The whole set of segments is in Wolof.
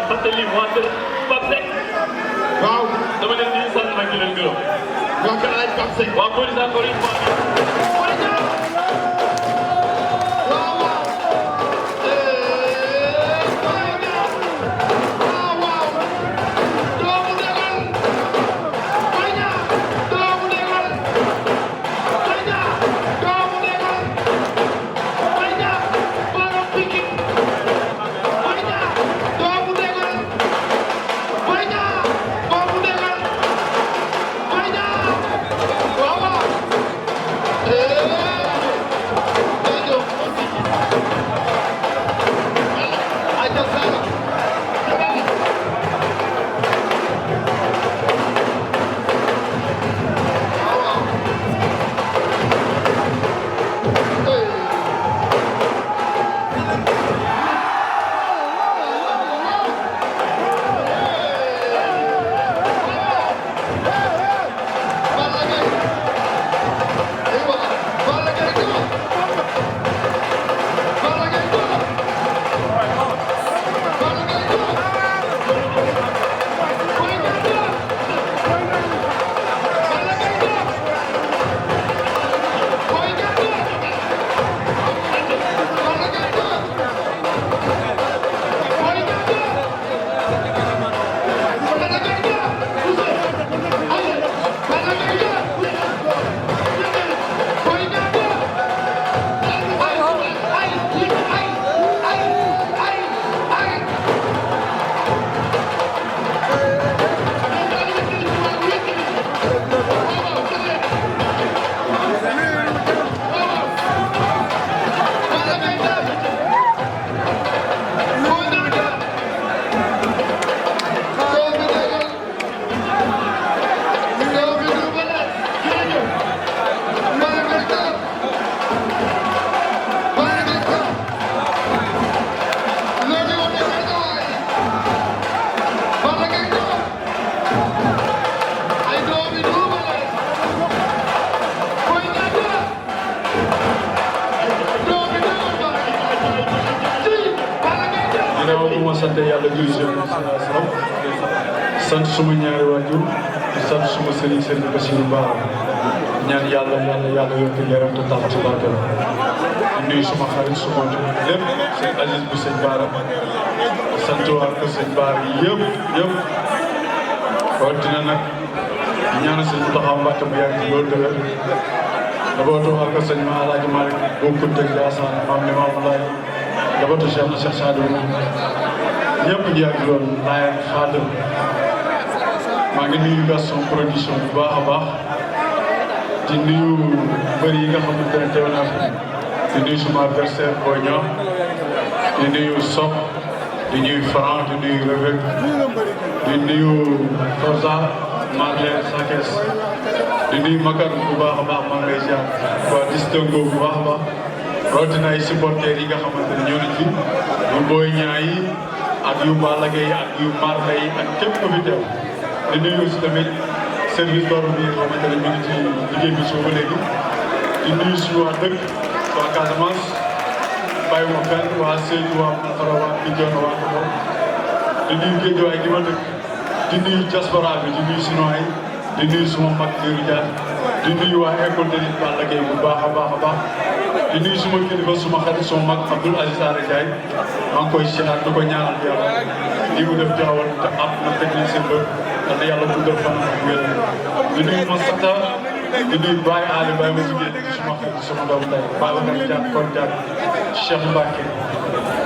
fàttali waa kër Pape Seck. waaw dama leen di sant nag di leen gërëm. waa kër laaj Pape Seck. waa police encore une fois. sant yàlla julli sant suma ñaari waajur sant suma sëriñ sëriñ Bassirou Bara ñaan yàlla yokk leeram te tax ci barkeem nuyu suma xarit suma lépp sëñ Aziz bu sëñ Bara sant waa ko sëñ Bara yëpp rawatina nag ñaanal sëñ Mountakha Mbacké mu yàgg ci loolu dëgër dabootu waa ko sëñ ma Alaaji Malick bokkul dëgg Yaasaan maam ne maam laay dabootu Cheikh na Cheikh Sadou ñëpp ñu yàgg loolu laayam Xaadim maa ngi nuyu Gaston production bu baax a baax di nuyu bëri yi nga xamante ne teew naa fi di nuyu suma adversaire Boy Niang di nuyu Sok di nuyu Franc di nuyu Revec di nuyu Forza Marley Sakes di nuyu Makar bu baax a baax maa ngi lay ziar waa distingo bu baax a baax rawatina ay supporters yi nga xamante ne ñoo nañ fi yu Boy Niang yi ak yu Balla Gaye ak yu Marley yi ak képp ku fi teew di nuyu aussi tamit service d'ordre bi nga xamante ne ñu ngi ci liggéey bi suba léegi di nuyu suñu waa dëkk waa Casamance bàyyiwuma fenn waa Sédhiou waa Mafara waa Bignona waa Kafountine di nuyu Guédiawaye gi ma dëkk di nuyu diaspora bi di nuyu Sinoa yi di nuyu suma mag Diourou Diagne di nuyu waa école de lutte Balla Gaye bu baax a baax di nuyu suma kilifa suma xarit suma mag Abdoul Aziz Ara Ndiaye maa ngi koy siyaar di ko ñaanal yàlla lii mu def jaawal te am na technique seen bët te yàlla guddal fan ak wér di nuyu Massata di nuyu Baye Ali Baye ma jigéen suma xarit suma doom tay Babacar Diagne Kon Diagne Cheikh Mbacke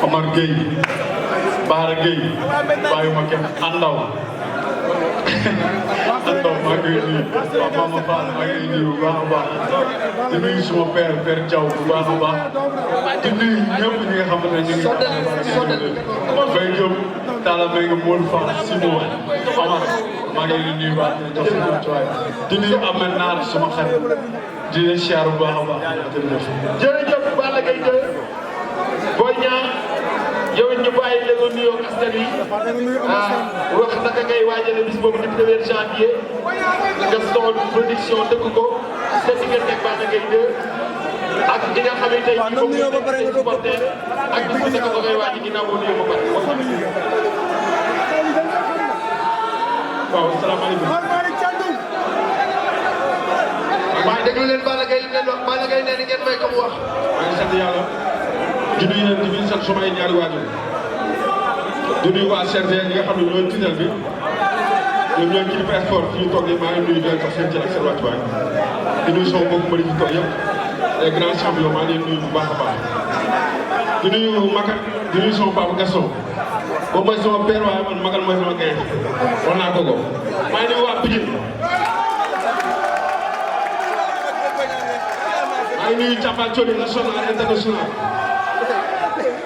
Omar Gueye Baara Gueye bàyyuma kenn Andaw maa ngi nuyu waaw Mama Fall maa ngi nuyu bu baax a baax di nuyu suma père Diaw bu baax a baax di nuyu ñëpp ñi nga xamante ne ñu ngi Mbaye Diop Talla Mbaye nga Moul Fall Simon Omar maa ngi leen di nuyu baax di jox sama tuwaay di nuyu Ahmed Naar suma xarit di leen siyaar bu baax a baax jërëjëf Balla Gaye 2 Boy Niang yow it ñu bàyyi la nga nuyoo askan wi wax naka ngay waajale bis boobu di 1er janvier Gaston production dëkk ko sa diggante ak Balla Gaye 2 ak ñi nga xam ne tey jii moom la ñu koy supporter ak ñi ko nekk ba koy waaj ginnaaw boo nuyoo ba pare. waaw salaamaaleykum. waaye déglu leen Balla Gaye li ngeen wax Balla Gaye nee na ngeen may ko mu wax. maa ngi sant yàlla. di nuyu leen di sant sumay ñaari waajur. di nuyu waa CRG ñi nga xam ne ñooy tunnel bi. ñoom ñooy kilifa sport fi ñu toog nii maa ngi nuyu di leen jox seen cër ak seen wàccuwaay. di nuyu sama mbokku mbëri fi toog yëpp. les grands champions maa ngi leen nuyu bu baax a baax. di nuyu Makan di nuyu sama papa Gaston. moom mooy sama père waaye man Makan mooy sama gaynde wax naa ko ko. maa ngi nuyu waa Pikine. maa ngi nuyu Thiapathioly Thioly national international.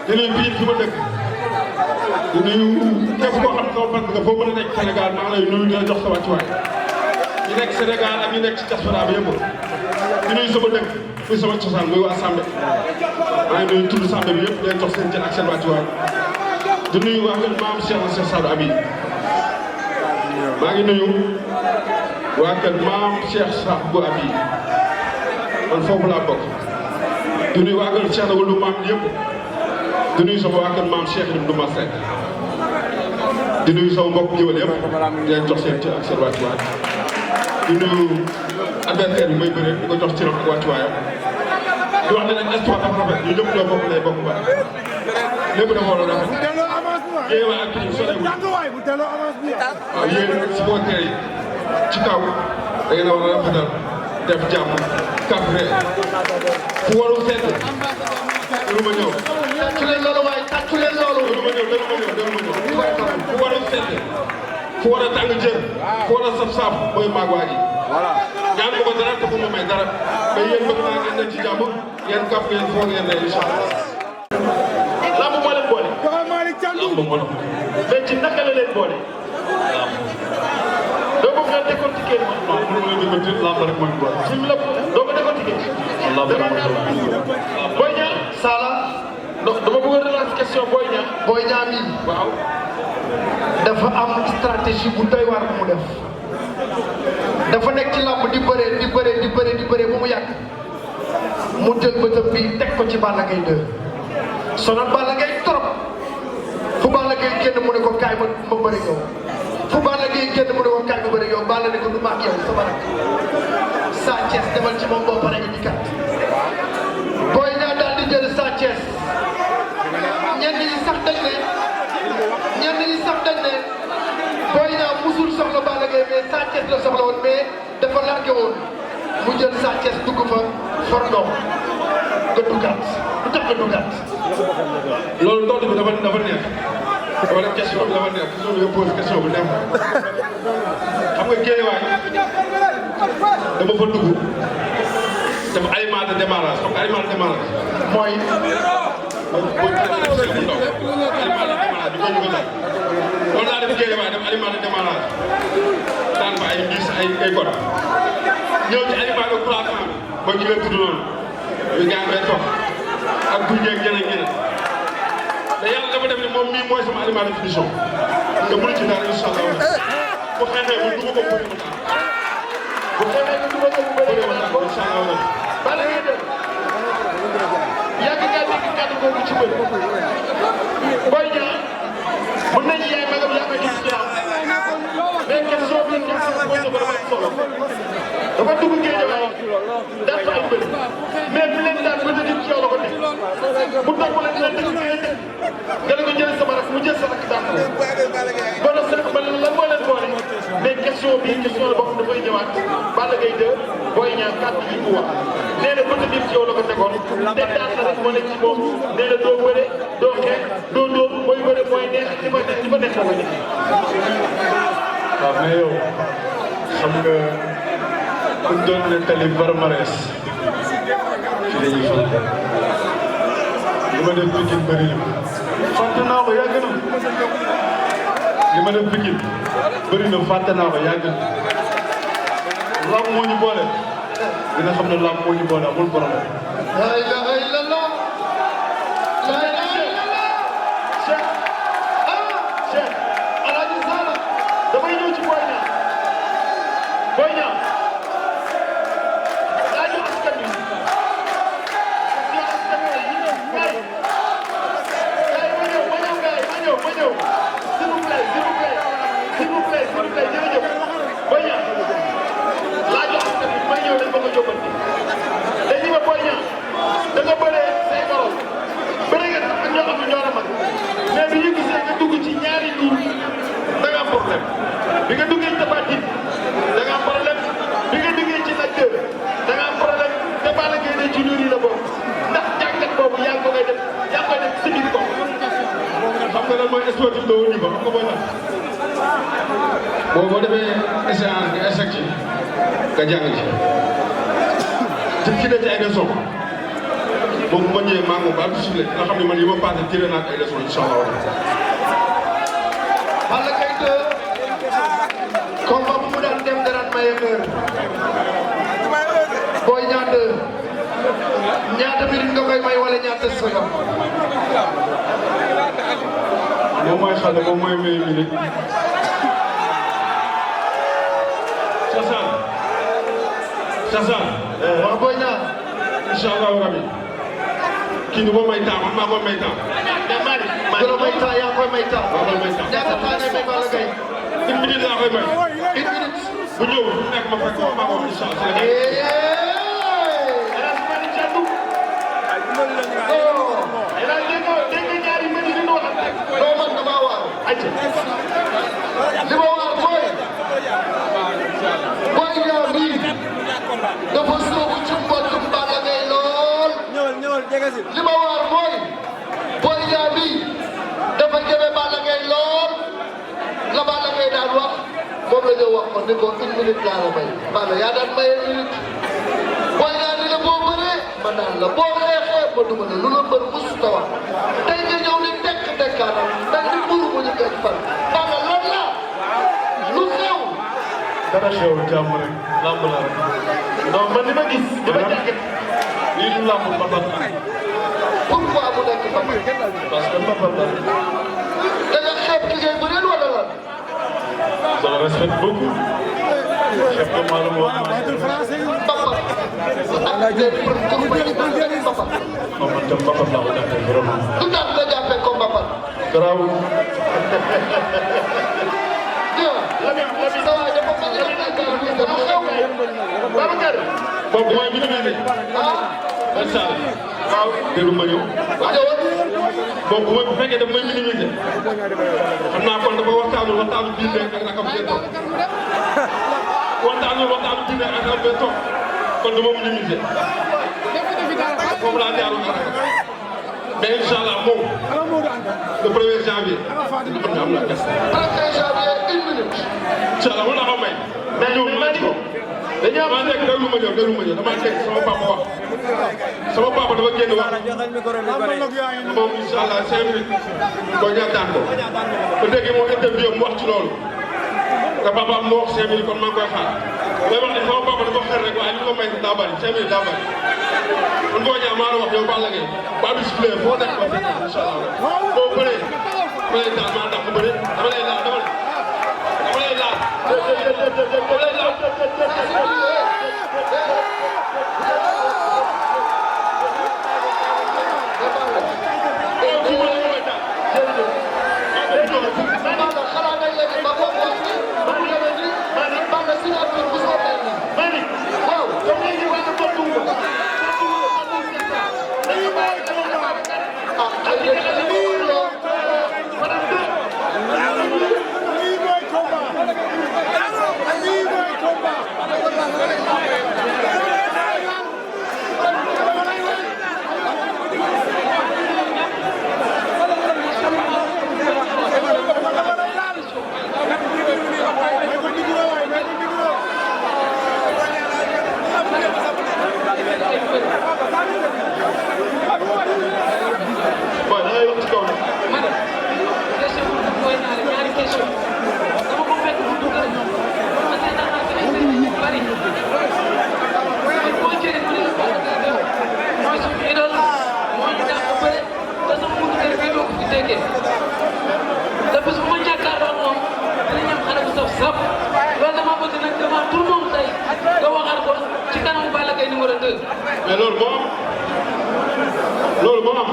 di nuyu Pikine fi ma dëkk. di nuyu képp koo xam ne sama fan nga foo mën a nekk Sénégal maa ngi lay nuyu di la jox sa wàccuwaay. ñi nekk Sénégal ak ñi nekk ci diaspora bi yëpp. di nuyu sama dëkk muy sama cosaan muy waa Sambe. maa ngi nuyu tudd Sambe bi yëpp di leen jox seen jël ak seen wàccuwaay. di nuyu waa kër maam Cheikh Sadou Abi. maa ngi nuyu waa kër maam Cheikh Sadou Abi. man foofu laa bokk. di nuyu waa kër Cheikh Wulu maam yëpp. di nuyu sama waa kër maam Cheikh Ibrahima Ndouma Seck. di nuyu sama mbokk ñëwal yëpp di leen jox seen cër ak seen wàccuwaay. di nuyu adversaire bi may bëre di ko jox cëram ak wàccuwaayam. di wax ne nag histoire dafa rafet ñu ñëpp ñoo bokk lay bokk ba lépp dafa war a rafet. yéen waa ak kii sorewul waaw yéen supporters yi ci kaw da ngeen a war a rafetal def jàmm kaf ree fu warul seet dama ma ñëw. tàccu leen loolu waaye tàccu leen loolu. dama ma ñëw fu warul seet fu war a tàng jër fu war a saf saaf mooy maag waa ji. ñaan ko ba dara te bu ma may dara mais yéen bëgg naa ngeen nekk ci jàmm ngeen kaf ngeen foog ngeen ne incha allah. lamb moo leen boole. lamb moo leen mais ci naka la leen boole. doo ko nga décortiquer ma. waaw mënu ma leen décortiquer lamb rek mooy boole. ci lépp doo ko décortiquer. lamb rek mooy boole. Boy Niang Sala dama bëgg a relancer question Boy Niang. Boy Niang mi waaw. dafa am stratégie bu doy waar bu mu def. dafa nekk ci lamb di bëree ba mu yàgg. mu jël bëtam bi teg ko ci Balla Gaye 2. sonal Balla Gaye trop. fu Balla Gaye génn mu ne ko kaay ma bëri yow. fu Balla Gaye génn mu ne ko kaay ma bëri yow Balla ne ko du ma ak yow sama rak. Sa Thiès demal ci moom boo paree nga dikkaat. Boy Niang daal di jël Sa Thiès. ñenn ñi sax dañ ne Boy Niang musul soxla Balla Gaye mais Sa Thiès la soxla woon mais dafa largué woon mu jël Sa Thiès dugg fa for ndox nga duggaat lu tax nga duggaat. loolu tontu bi dafa neex. dafa def question bi dafa neex question bi nga posé question bu neex xam nga Guédiawaye dama fa dugg def aliment de démarrage comme aliment de démarrage mooy boo jëlee def seen bu ndaw aliment de démarrage bi ko ñu ko laaj loolu laa def Guédiawaye def aliment de démarrage daan fa ay gis ay got ñëw ci aliment de croissant ba ñu leen tudd noonu ñu gaan bay toog ak bu ñeeg ñeneen te yàlla dafa def ne moom mii mooy sama aliment de finition te mënu ci dara incha allah bu xeexee bu dugg ko bëri bu xeexee bu dugg ko bëri incha allah Balla Gaye de yàgg ngaa dégg kàddu googu ci bëri Boy Niang mën nañu yaay magam yaa ngi gis jaam mais question bi nga xam ne mooy dafa solo dafa dugg Guédiawaye daan fa ay bëri mais bi leen daan ba ci yow la ko teg bu toog ba leen dëgg nga ne ko jëlee sama rak mu jël sa rak daan ko bon nag man lan moo leen boole mais question bi question la boo xam dafay ñëwaat Balla Gaye 2 Boy Niang kàddu yi mu wax nee na bëtt bi ci yow la ko tegoon te daan na rek moo nekk ci moom nee na doo bëre doo xeex doo dóor mooy bëre mooy neex li ma neex la ko def. waaw mais yow xam nga ku doon nettali palmarès ci la ñuy fan li ma def Pikine bëri na fàtte naa ko yàgg na li ma def Pikine bëri na fàtte naa ko yàgg na lamb moo ñu boole dina xam ne lamb moo ñu boole amul problème. la ilaha illallah la ilaha illallah Cheikh Cheikh Alaaji Sala damay ñëw ci Boy Niang Boy Niang laaju askan wi nga bëree say morom bëri nga sax ak ñoo xam ne ñoo la mag mais bi ñu gisee nga dugg ci ñaari tour da nga am problème bi nga duggee ci Tapha Tine da nga am problème bi nga duggee ci Lac 2 da nga am problème te Balla Gaye ne ci ñun yi la bokk ndax jàngat boobu yaa ngi ko koy def yaa ngi koy def si biir bopp. xam nga lan mooy sportif de haut niveau xam nga mooy lan boo defee échéance nga échec ci nga jàng ci ne ci ay leçons moom bu ma ñëwee maa ngi ko ba am suuf nga xam ne man yi ma passé tiré naa ay leçons incha allah. Balla Gaye 2 combat bu mu daan dem dara maye heure Boy Niang 2 ñaata minute nga koy may wala ñaata seconde. moom mooy xale moom mooy may minute. Sassane. waaw Boy Niang. incha allahu rabi kii du ma may temps man maa koy may temps. mais Malick. du la may temps yaa koy may temps. maa koy may temps. ñaata temps ngay may Balla Gaye. une minute laa koy may. une minute. bu ñëw bu nekk ma fekk ma ko incha allah. li ma wax mooy Boy Niang bii dafa soobu ci mbottum Balla Gaye lool. li ma wax mooy Boy Niang bii dafa jëme Balla Gaye lool la Balla Gaye daan wax moom la ñu wax ko ni ko une minute laa la may Balla yaa daan maye minute Boy Niang ni la boo bëree ma daan la boo xeexee ma duma la lu la mbër musu ta wax tey nga ñëw ni tekk tekkaanam mel ni mburu mu ñu teg fan Balla lan la lu xew. dara xew jàmm rek lamb la rek. non man li ma gis li ma jàngat lii du lamb mbapat. pourquoi mu nekk mbapat. parce que mbapat la. da nga xeeb ki ngay bëreel wala lan. je le respecte beaucoup. chef de Mala moo am. mbapat. ak des pour mbapat. non man tam mbapat laa ko jàppee vraiment. lu tax nga jàppee ko mbapat. garaawul. boobu mooy bi ñu mel macha allah. waaw déglu ma ñëw. boobu mooy bu fekkee daf may minimiser. xam naa kon dafa waxtaanu biir rek ak rakam bee toog. waxtaanu biir rek ak rakam bee toog kon dama minimiser. foofu laa jaarul ak rakam. mais incha allah moom le 1er janvier. dina mën a am la gas. 1er janvier une minute. incha allah mun na ko may. mais ñëw maa ngi ko. damaa nekk déglu ma ñëw damaa nekk sama papa wax sama papa dafa génn wax moom incha allah 5 minutes boo ñaataan ko ba dégg moom interview mu wax ci loolu te papa am moo wax 5 minutes kon maa ngi koy xaar may wax ne sama papa dafa xel rek waaye li ko may daa bëri 5 minutes daa bëri kon boo ñaa maa la wax yow Balla Gaye ba bi sifflé foo nekk ba fekk incha allah boo bëree dama lay taal maa ndax bëri dama lay laal dama lay laal. mais loolu moo am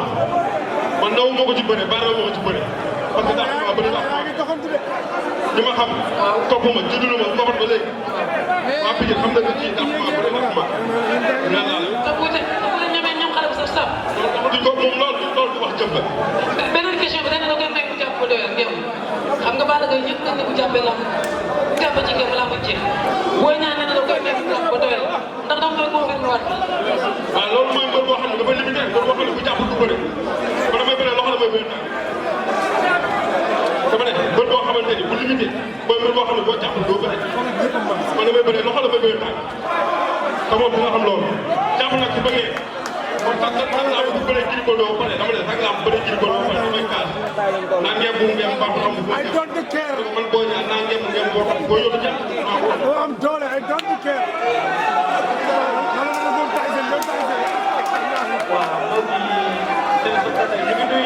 man nawu ma ko ci bëre baara ma ko ci bëre parce que daa ma bëri ñi ma xam topp ma juddulu ma mbapat ba léegi waa Pikine xam na ne kii daa ma bëri ma moom loolu du wax jëf la. beneen question bi dañ ne da koy may mu jàpp ba doyal ngeen xam nga Balla Gaye ñëpp dañ ne bu jàppee lamb jàpp ci ngeen lamb ci Boy Niang nee na da koy may mu jàpp ba doyal ndax da nga koy confirmer waat. waaw loolu mooy mbër boo xam ne dafa limité mbër boo xam ne bu jàpp du bëri man damay bëre loxo la may bëri dama ne mbër boo xamante ni bu limité mooy mbër boo xam ne boo jàpp doo bëri man damay bëre loxo la may bëri tànk te moom dina xam loolu jàpp nag su bëggee kon sax man laa bëgg bëre kii ko doo pare dama ne sax laa bëre kii ko doo pare damay kaas naa ngeen bu ngeen baax xam bu man boo ñaan naa ngeen bu ngeen boo xam boo yóbbu jàpp am doole I don't care waaw